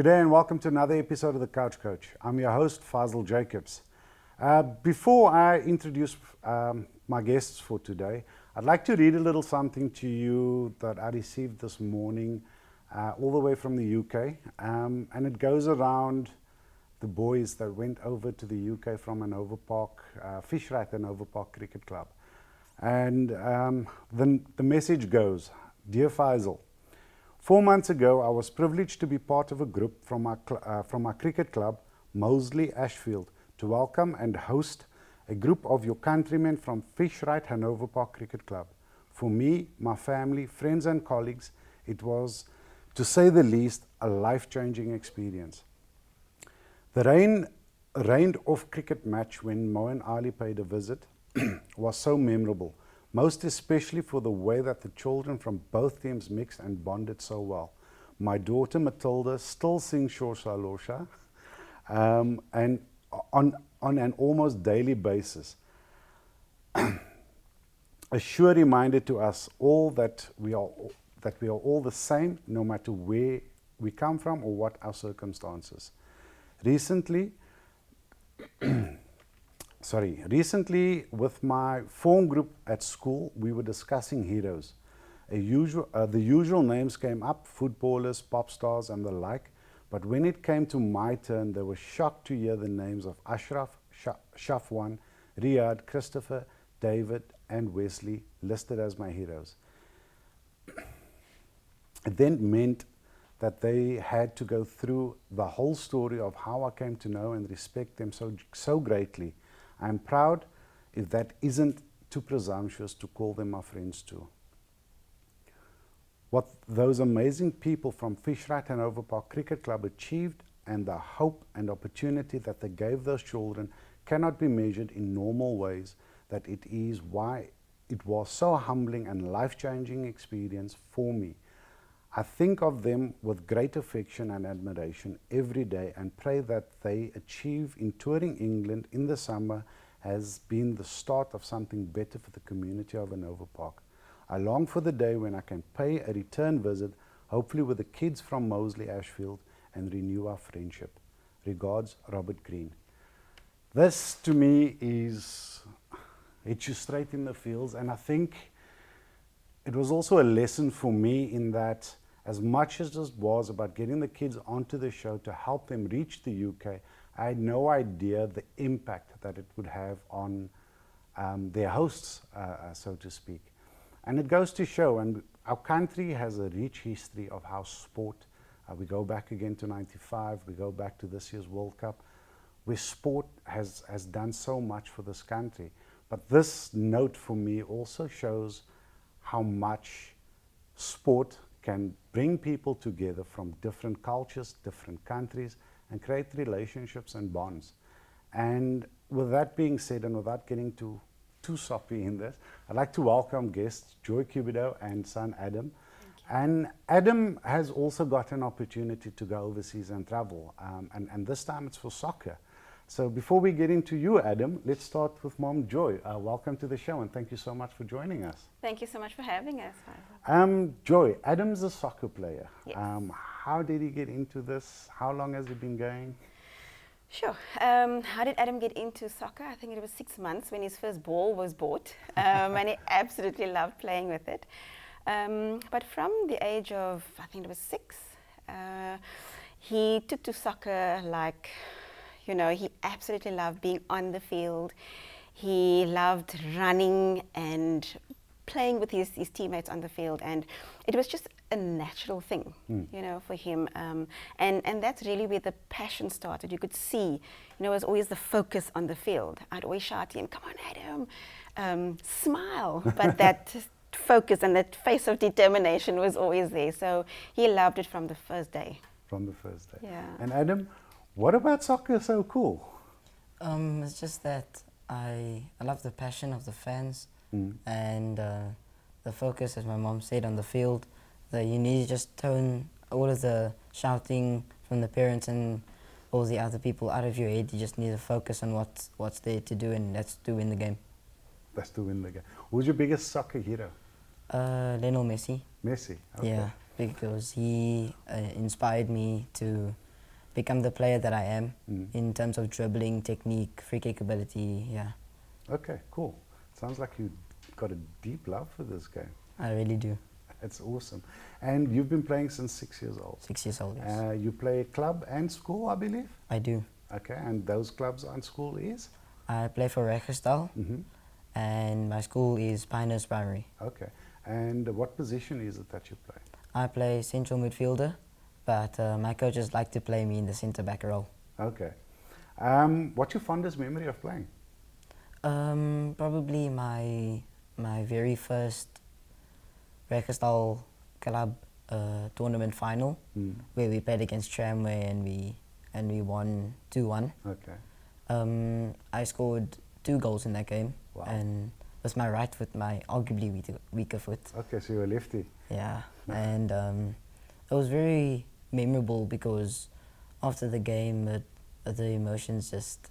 Good day and welcome to another episode of The Couch Coach. I'm your host, Fazil Jacobs. Before I introduce my guests for today, I'd like to read a little something to you that I received this morning all the way from the UK. And it goes around the boys that went over to the UK from Hanover Park, Fishrite Hanover Park Cricket Club. And the message goes, Dear Faisal, 4 months ago I was privileged to be part of a group from our cricket club, Moseley Ashfield, to welcome and host a group of your countrymen from Fishrite Hanover Park Cricket Club. For me, my family, friends and colleagues, it was, to say the least, a life-changing experience. The rained-off cricket match when Moeen Ali paid a visit was so memorable, most especially for the way that the children from both teams mixed and bonded so well. My daughter Matilda still sings Shosha Losha, and on an almost daily basis. A sure reminder to us all that we are all the same, no matter where we come from or what our circumstances. Recently, with my form group at school, we were discussing heroes. The usual names came up, footballers, pop stars and the like, but when it came to my turn, they were shocked to hear the names of Ashraf, Shafwan, Riyad, Christopher, David and Wesley listed as my heroes. It then meant that they had to go through the whole story of how I came to know and respect them so greatly. I'm proud if that isn't too presumptuous to call them my friends too. What those amazing people from Fishrite Hanover Park Cricket Club achieved and the hope and opportunity that they gave those children cannot be measured in normal ways. That it is why it was so humbling and life-changing experience for me. I think of them with great affection and admiration every day and pray that they achieve in touring England in the summer has been the start of something better for the community of Hanover Park. I long for the day when I can pay a return visit, hopefully with the kids from Moseley Ashfield, and renew our friendship. Regards, Robert Green. This to me hits you straight in the feels, and I think it was also a lesson for me in that as much as this was about getting the kids onto the show to help them reach the UK, I had no idea the impact that it would have on their hosts, so to speak. And it goes to show, and our country has a rich history of how sport, we go back again to 95, we go back to this year's World Cup, where sport has done so much for this country. But this note for me also shows how much sport can bring people together from different cultures, different countries, and create relationships and bonds. And with that being said, and without getting too soppy in this, I'd like to welcome guests Joy Cupido and son Adam. And Adam has also got an opportunity to go overseas and travel, and this time it's for soccer. So before we get into you, Adam, let's start with Mom Joy. Welcome to the show and thank you so much for joining us. Thank you so much for having us. Joy, Adam's a soccer player. Yes. How did he get into this? How long has he been going? Sure. How did Adam get into soccer? I think it was 6 months when his first ball was bought, and he absolutely loved playing with it. But from the age of, I think it was 6, he took to soccer like, he absolutely loved being on the field. He loved running and playing with his teammates on the field, and it was just a natural thing, for him. And that's really where the passion started. You could see, it was always the focus on the field. I'd always shout to him, "Come on, Adam, smile!" But that focus and that face of determination was always there. So he loved it from the first day. From the first day. Yeah. And Adam, what about soccer is so cool? It's just that I love the passion of the fans and the focus, as my mom said, on the field. That you need to just tone all of the shouting from the parents and all the other people out of your head. You just need to focus on what's there to do, and that's to win the game. That's to win the game. Who's your biggest soccer hero? Lionel Messi. Messi. Okay. Yeah, because he inspired me to become the player that I am in terms of dribbling, technique, free kick ability. Yeah, Okay, cool. Sounds like you got a deep love for this game. I really do. It's awesome. And you've been playing since 6 years old. 6 years old. Yes. You play club and school, I believe? I do. Okay, and those clubs and school is? I play for Registal, and my school is Pioneers Primary. Okay. And what position is it that you play? I play central midfielder, but my coaches like to play me in the centre back role. Okay. What's your fondest memory of playing? Probably my very first Registal club tournament final, where we played against Tramway and we won 2-1. Okay. I scored 2 goals in that game, Wow. and with my right foot, my arguably weaker foot. Okay, so you're a lefty. Yeah, and it was very memorable because after the game, the emotions just,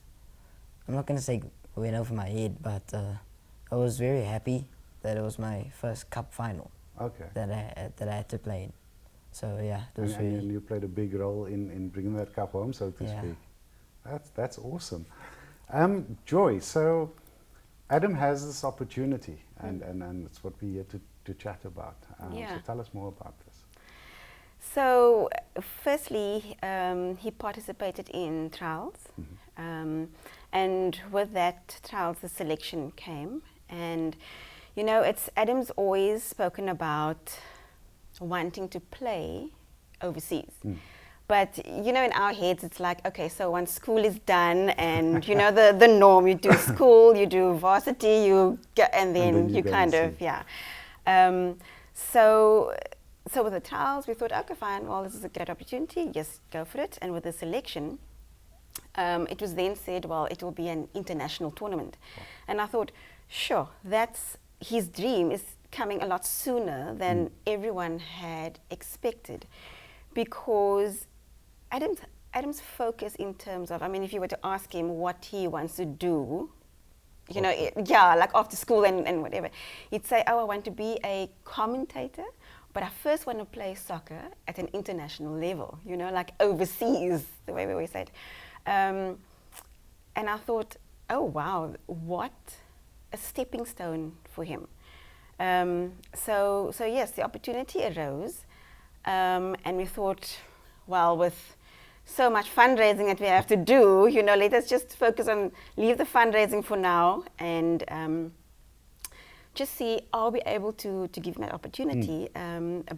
I'm not going to say went over my head, but I was very happy that it was my first cup final Okay. that I had to play in. So yeah, it was And really, you played a big role in bringing that cup home, so to Yeah. speak. That's awesome. Joy, so Adam has this opportunity, and it's what we're here to chat about. Yeah. So tell us more about this. So, firstly, he participated in trials, and with that trials, the selection came. And you know, Adam's always spoken about wanting to play overseas. But you know, in our heads, it's like, okay, so once school is done, and you know the norm, you do school, you do varsity, and then you go kind and of see. So with the trials, we thought, okay, fine. Well, this is a great opportunity. Just go for it. And with the selection, it was then said, well, it will be an international tournament. And I thought, sure, that's his dream is coming a lot sooner than everyone had expected, because Adam's focus in terms of, I mean, if you were to ask him what he wants to do, you know, like after school and whatever, he'd say, oh, I want to be a commentator, but I first want to play soccer at an international level, you know, like overseas, the way we always say it. And I thought, oh, wow, what a stepping stone for him. So yes, the opportunity arose, and we thought, well, with so much fundraising that we have to do, you know, let us just focus on, leave the fundraising for now, and just see, are we able to give him that opportunity,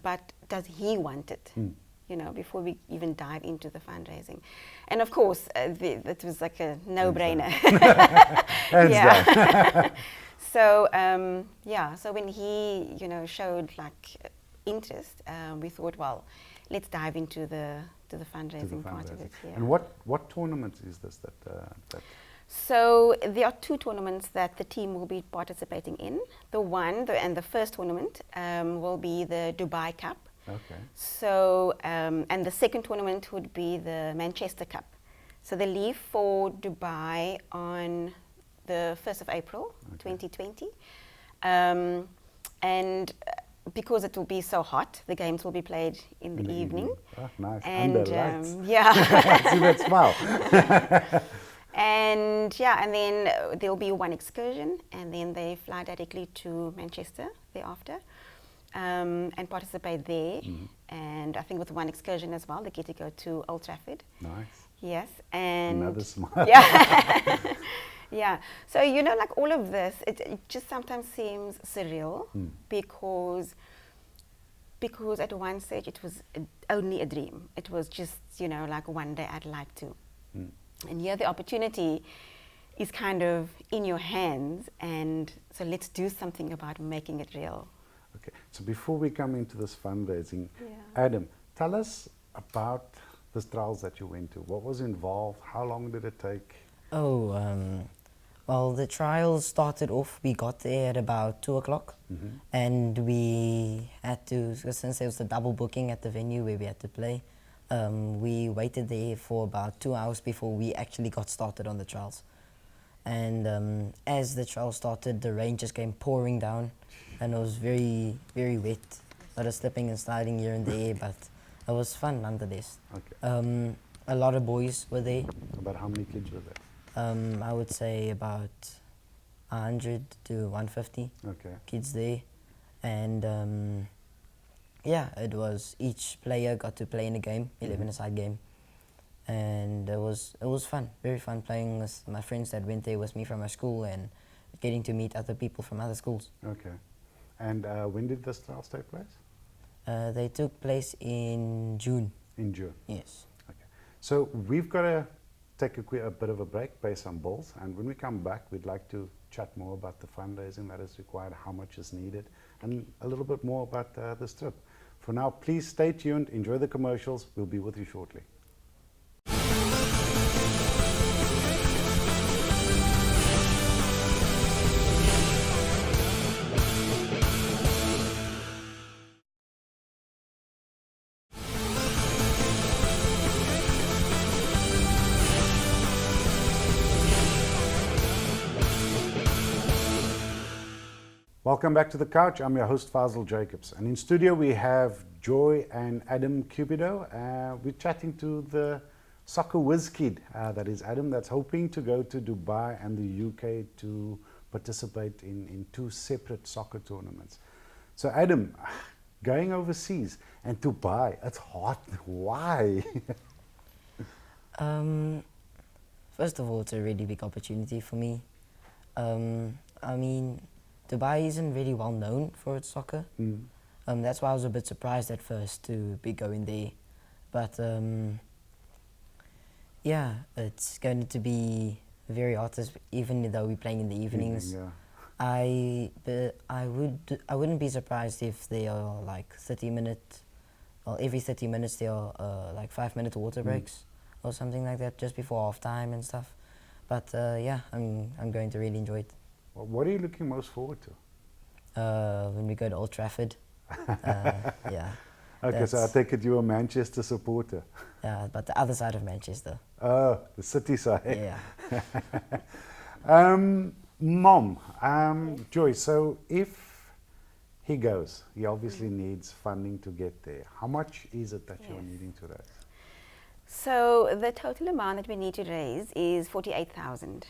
but does he want it, you know, before we even dive into the fundraising. And of course, that was like a no-brainer. Hands down. So, so when he, you know, showed like interest, we thought, well, let's dive into the fundraising part of it. Yeah. And what tournament is this that So there are 2 tournaments that the team will be participating in. The first tournament will be the Dubai Cup. Okay. So, and the second tournament would be the Manchester Cup. So they leave for Dubai on the 1st of April, 2020. And because it will be so hot, the games will be played in the evening. Oh, nice. And Under lights. yeah. See that smile. And then there'll be one excursion, and then they fly directly to Manchester thereafter, and participate there. And I think with one excursion as well, they get to go to Old Trafford. Nice. Yes, and Another smile. yeah, yeah. So you know, like all of this, it just sometimes seems surreal because at one stage it was only a dream. It was just, you know, like one day I'd like to. And here the opportunity is kind of in your hands, and so let's do something about making it real. Okay, so before we come into this fundraising, Yeah. Adam, tell us about the trials that you went to. What was involved? How long did it take? Well, the trials started off, we got there at about 2 o'clock, and we had to, since there was a double booking at the venue where we had to play, we waited there for about 2 hours before we actually got started on the trials. And as the trials started, the rain just came pouring down, and it was very, very wet. A lot of slipping and sliding here and there, but it was fun nonetheless. Okay. A lot of boys were there. About how many kids were there? I would say about 100 to 150 Okay. kids there. And yeah, it was each player got to play in a game, 11-a-side game. And it was fun, very fun playing with my friends that went there with me from my school and getting to meet other people from other schools. Okay. And when did the trials take place? They took place in June. In June. Yes. Okay. So we've got to take a bit of a break, pay some bills, and when we come back, we'd like to chat more about the fundraising that is required, how much is needed, and a little bit more about this trip. For now, please stay tuned, enjoy the commercials. We'll be with you shortly. Welcome back to the couch. I'm your host Fazil Jacobs, and in studio we have Joy and Adam Cupido. We're chatting to the soccer whiz kid that is Adam, that's hoping to go to Dubai and the UK to participate in two separate soccer tournaments. So Adam, going overseas and Dubai, it's hot. Why? First of all, it's a really big opportunity for me. I mean, Dubai isn't really well known for its soccer. That's why I was a bit surprised at first to be going there. But yeah, it's going to be very hot, even though we're playing in the evenings. Yeah. I wouldn't be surprised if they are like 30-minute, well, every 30 minutes there are like 5-minute water breaks or something like that, just before half time and stuff. But yeah, I'm going to really enjoy it. Well, what are you looking most forward to? When we go to Old Trafford. Yeah. Okay, so I take it you're a Manchester supporter. Yeah, but the other side of Manchester. Oh, the city side. Yeah. Mom, Joy, so if he goes, he obviously needs funding to get there. How much is it that you're needing to raise? So the total amount that we need to raise is 48,000.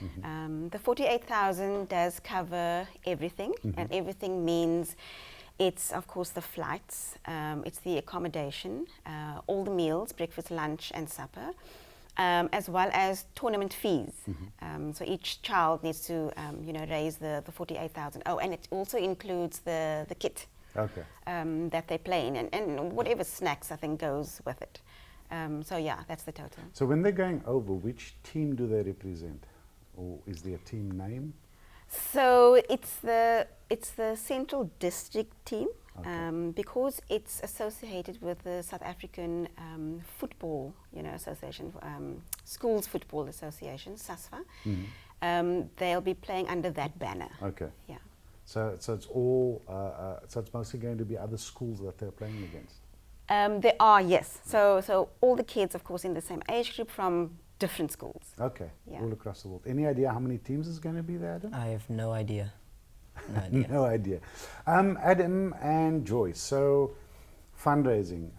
The 48,000 does cover everything, and everything means it's of course the flights, it's the accommodation, all the meals, breakfast, lunch, and supper, as well as tournament fees. So each child needs to, raise the 48,000. Oh, and it also includes the kit that they play in, and whatever snacks I think goes with it. So yeah, that's the total. So when they're going over, which team do they represent? Or is there a team name? So it's the Central District team, because it's associated with the South African Football Association, Schools Football Association, SASFA. They'll be playing under that banner. Okay. Yeah. So it's all, so it's mostly going to be other schools that they're playing against? There are, yes. So all the kids, of course, in the same age group from different schools. Okay, Yeah. all across the world. Any idea how many teams is going to be there, Adam? I have no idea. No idea. No idea. Adam and Joy, so fundraising,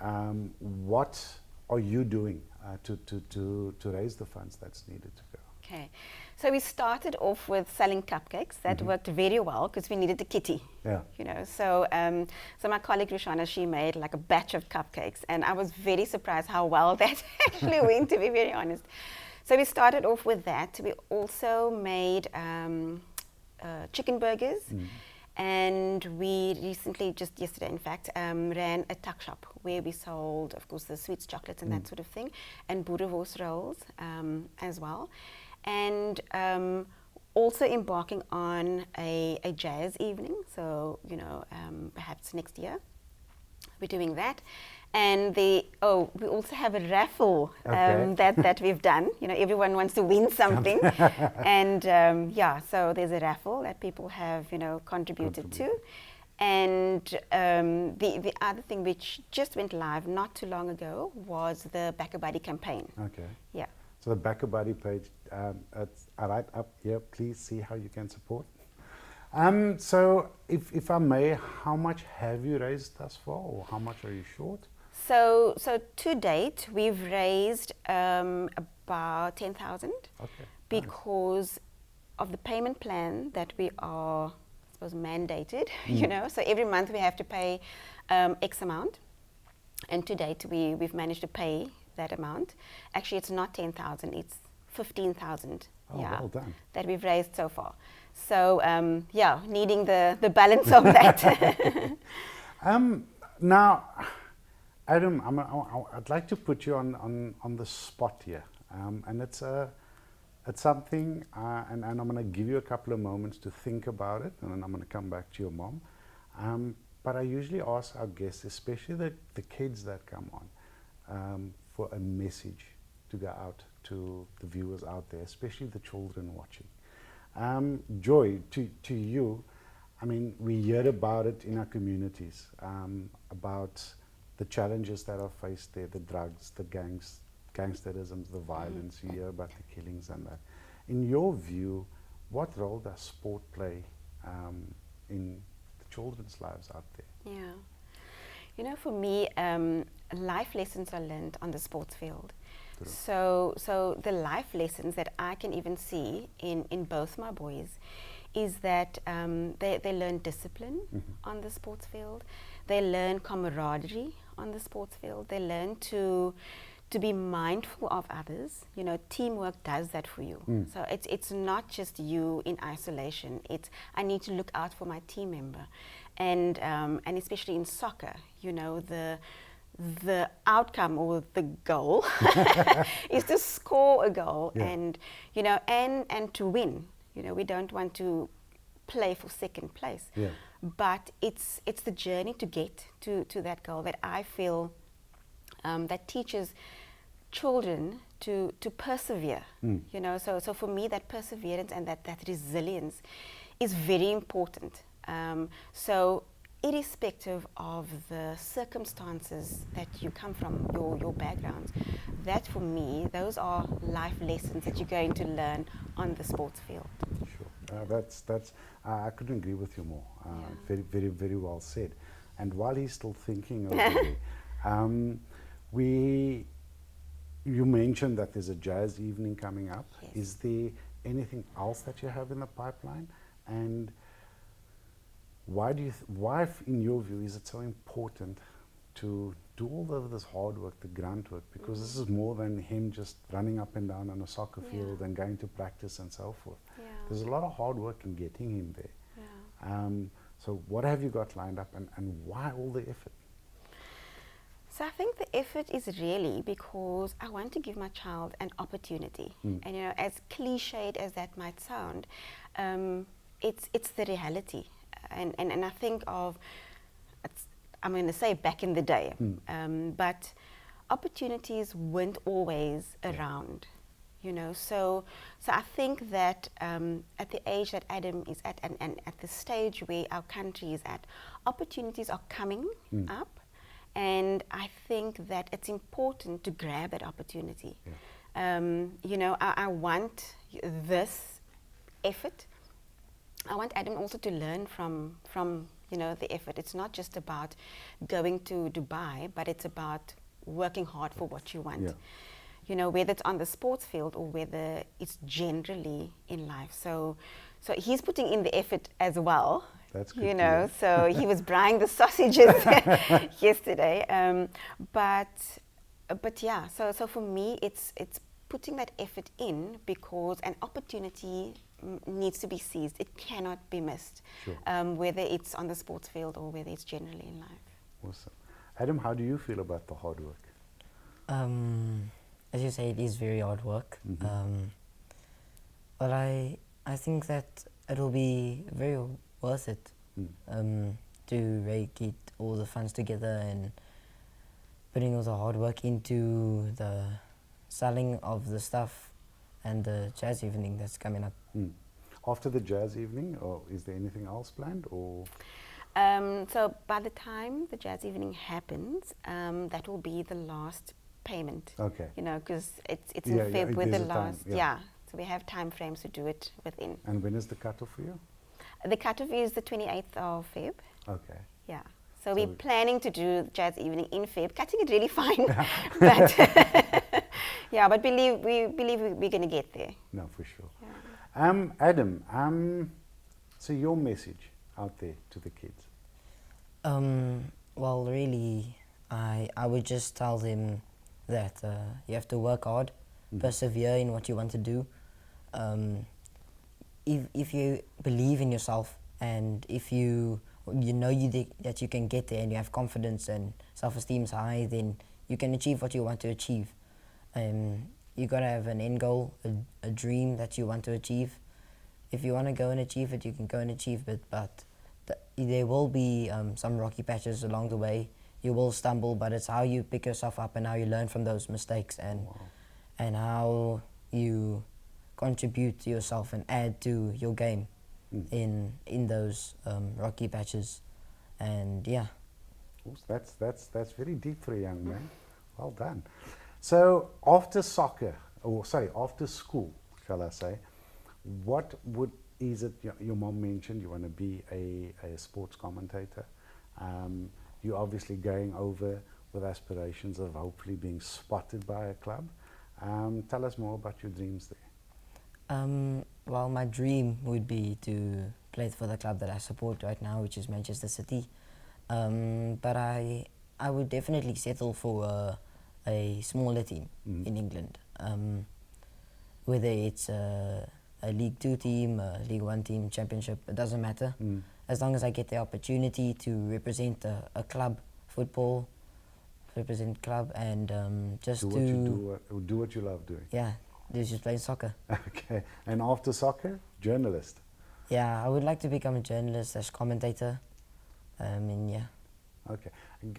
what are you doing to raise the funds that's needed to go? Okay, so we started off with selling cupcakes. That worked very well because we needed a kitty. Yeah. So my colleague Rushana, she made like a batch of cupcakes, and I was very surprised how well that actually went, to be very honest. So we started off with that. We also made chicken burgers, and we recently, just yesterday in fact, ran a tuck shop where we sold, of course, the sweets, chocolates, and that sort of thing, and boerewors rolls as well. And also embarking on a jazz evening, so perhaps next year we're doing that. And we also have a raffle that we've done. Everyone wants to win something, and so there's a raffle that people have contributed to. And the other thing which just went live not too long ago was the Back a Buddy campaign. Okay. Yeah. So the Back a Buddy page, it's right up here. Please see how you can support. So if I may, how much have you raised thus far, or how much are you short? So to date, we've raised about 10,000 Okay. because of the payment plan that we are, I suppose, mandated. You know, so every month we have to pay X amount, and to date we've managed to pay that amount. Actually, it's not 10,000; it's 15,000. Oh, well done. That we've raised so far. So yeah, needing the balance of that. Now, Adam, I'd like to put you on the spot here, and it's something, and I'm going to give you a couple of moments to think about it, and then I'm going to come back to your mom. But I usually ask our guests, especially the kids that come on, for a message to go out to the viewers out there, especially the children watching. Joy, to you, I mean, we hear about it in our communities, about the challenges that are faced there, the drugs, the gangsterism, the violence, you hear about the killings and that. In your view, what role does sport play in the children's lives out there? Yeah. You know, for me, life lessons are learned on the sports field. So the life lessons that I can even see in both my boys is that they learn discipline on the sports field. They learn camaraderie on the sports field. They learn to be mindful of others. You know, teamwork does that for you. So it's not just you in isolation. It's I need to look out for my team member, and especially in soccer, you know, the outcome or the goal is to score a goal, and you know, and to win. You know, we don't want to play for second place, but it's the journey to get to that goal that I feel that teaches children to persevere. You know, so for me, that perseverance and that resilience is very important. So irrespective of the circumstances that you come from, your backgrounds, that for me, those are life lessons that you're going to learn on the sports field. Sure, that's I couldn't agree with you more. Very, very, very well said. And while he's still thinking over there, you mentioned that there's a jazz evening coming up. Yes. Is there anything else that you have in the pipeline? And why, in your view, is it so important to do all of this hard work, the grunt work? Because this is more than him just running up and down on a soccer field and going to practice and so forth. There's a lot of hard work in getting him there. So what have you got lined up, and why all the effort? So I think the effort is really because I want to give my child an opportunity. And you know, as cliched as that might sound, it's the reality. And I think of, I'm going to say back in the day, but opportunities weren't always around, you know. So I think that at the age that Adam is at, and at the stage where our country is at, opportunities are coming up, and I think that it's important to grab that opportunity. You know, I want this effort. I want Adam also to learn from you know, the effort. It's not just about going to Dubai, but it's about working hard for what you want. You know, whether it's on the sports field or whether it's generally in life. So he's putting in the effort as well. That's good. You know, so he was buying the sausages yesterday. But yeah, so for me, it's putting that effort in because an opportunity needs to be seized. It cannot be missed, whether it's on the sports field or whether it's generally in life. Awesome. Adam, how do you feel about the hard work? As you say, it is very hard work. But I think that it'll be very worth it to really get all the funds together and putting all the hard work into the selling of the stuff and the jazz evening that's coming up. After the jazz evening, or is there anything else planned, or? So by the time the jazz evening happens, that will be the last payment. Okay. You know, because it's in Feb with the last. Time, So we have time frames to do it within. And when is the cutoff for you? The cutoff is the 28th of Feb. Okay. Yeah. So we're planning to do jazz evening in Feb, cutting it really fine. But yeah, but we believe we're going to get there. No, for sure. Yeah. Adam, so your message out there to the kids? Well, really, I would just tell them that you have to work hard, persevere in what you want to do. If you believe in yourself, and if you know that you can get there, and you have confidence and self-esteem is high, then you can achieve what you want to achieve. You gotta have an end goal, a dream that you want to achieve. If you want to go and achieve it, you can go and achieve it, but there will be some rocky patches along the way. You will stumble, but it's how you pick yourself up and how you learn from those mistakes, and how you contribute to yourself and add to your game in those rocky patches. And yeah. That's very deep for a young man. Well done. So after after school, shall I say, what is it? Your mom mentioned you want to be a sports commentator. You're obviously going over with aspirations of hopefully being spotted by a club. Tell us more about your dreams there. Well, my dream would be to play for the club that I support right now, which is Manchester City. But I would definitely settle for a smaller team in England. Whether it's a League 2 team, a League 1 team, Championship, it doesn't matter. As long as I get the opportunity to represent a club, football, represent club, and just do what you love doing. Yeah, just play soccer. Okay, and after soccer, journalist. Yeah, I would like to become a journalist as commentator. Yeah. Okay,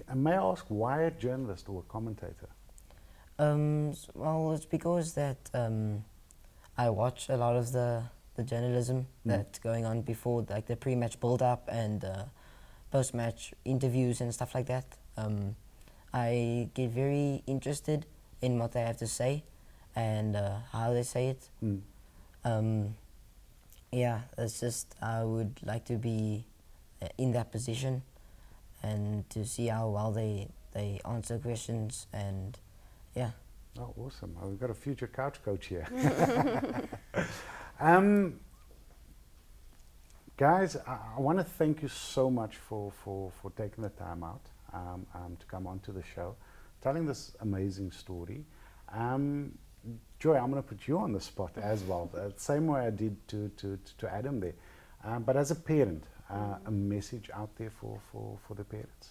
and may I ask why a journalist or a commentator? Well, it's because that I watch a lot of the journalism that's going on before, like the pre-match build-up and post-match interviews and stuff like that. I get very interested in what they have to say and how they say it. Yeah, it's just I would like to be in that position and to see how well they answer questions, and yeah. Oh, awesome. We've got a future couch coach here. Guys, I want to thank you so much for taking the time out to come onto the show, telling this amazing story. Joy, I'm going to put you on the spot as well, the same way I did to Adam there. But as a parent, a message out there for the parents.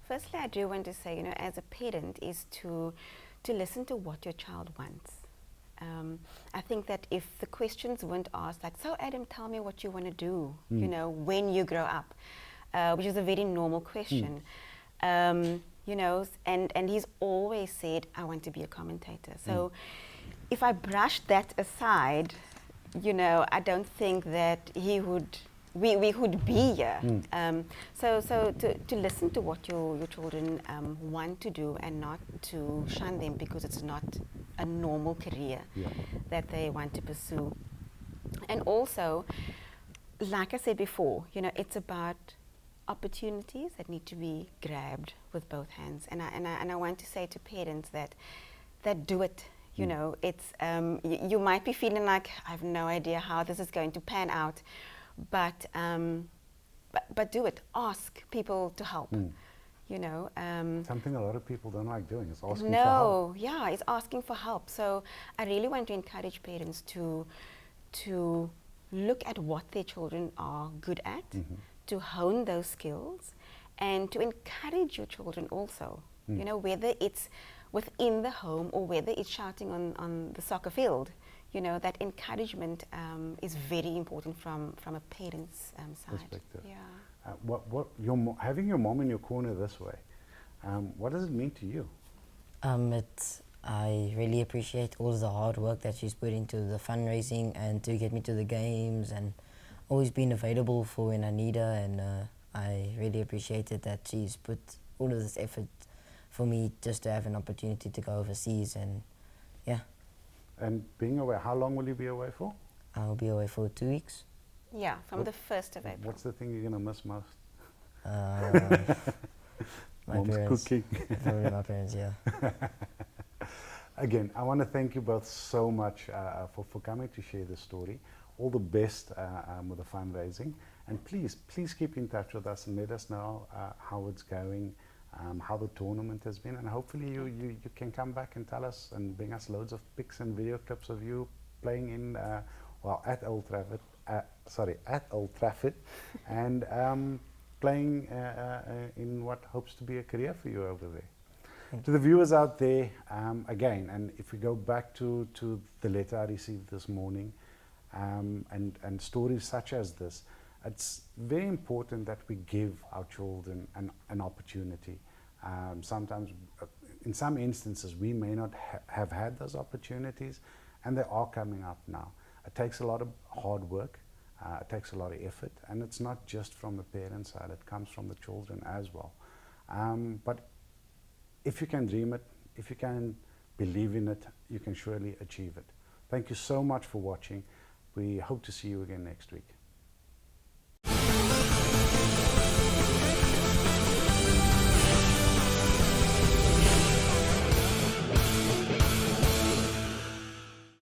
Firstly, I do want to say, as a parent, is to listen to what your child wants. I think that if the questions weren't asked, like, so Adam, tell me what you want to do, when you grow up, which is a very normal question, and he's always said, I want to be a commentator. So if I brushed that aside, I don't think that we could be here. So to listen to what your children want to do and not to shun them because it's not a normal career that they want to pursue. And also, like I said before, it's about opportunities that need to be grabbed with both hands. And I want to say to parents that do it. It's you might be feeling like I have no idea how this is going to pan out. But do it. Ask people to help. Something a lot of people don't like doing is asking for help. No, yeah, it's asking for help. So I really want to encourage parents to look at what their children are good at, to hone those skills, and to encourage your children also. Whether it's within the home or whether it's shouting on the soccer field. That encouragement is very important from a parent's side. Perspective. Yeah. Having your mom in your corner this way, what does it mean to you? I really appreciate all of the hard work that she's put into the fundraising and to get me to the games, and always been available for when I need her, and I really appreciated that she's put all of this effort for me just to have an opportunity to go overseas, and yeah. And being away, how long will you be away for? I'll be away for 2 weeks. Yeah, from the 1st of April. What's the thing you're going to miss most? My Mom's parents. cooking. Probably my parents, yeah. Again, I want to thank you both so much for coming to share this story. All the best with the fundraising. And please keep in touch with us and let us know how it's going, how the tournament has been. And hopefully you can come back and tell us and bring us loads of pics and video clips of you playing in, at Old Trafford, at Old Trafford, and playing in what hopes to be a career for you over there. To the viewers out there, again, and if we go back to the letter I received this morning, and stories such as this, it's very important that we give our children an opportunity. Sometimes, in some instances, we may not have had those opportunities, and they are coming up now. It takes a lot of hard work, it takes a lot of effort, and it's not just from the parent side, it comes from the children as well. But if you can dream it, if you can believe in it, you can surely achieve it. Thank you so much for watching. We hope to see you again next week.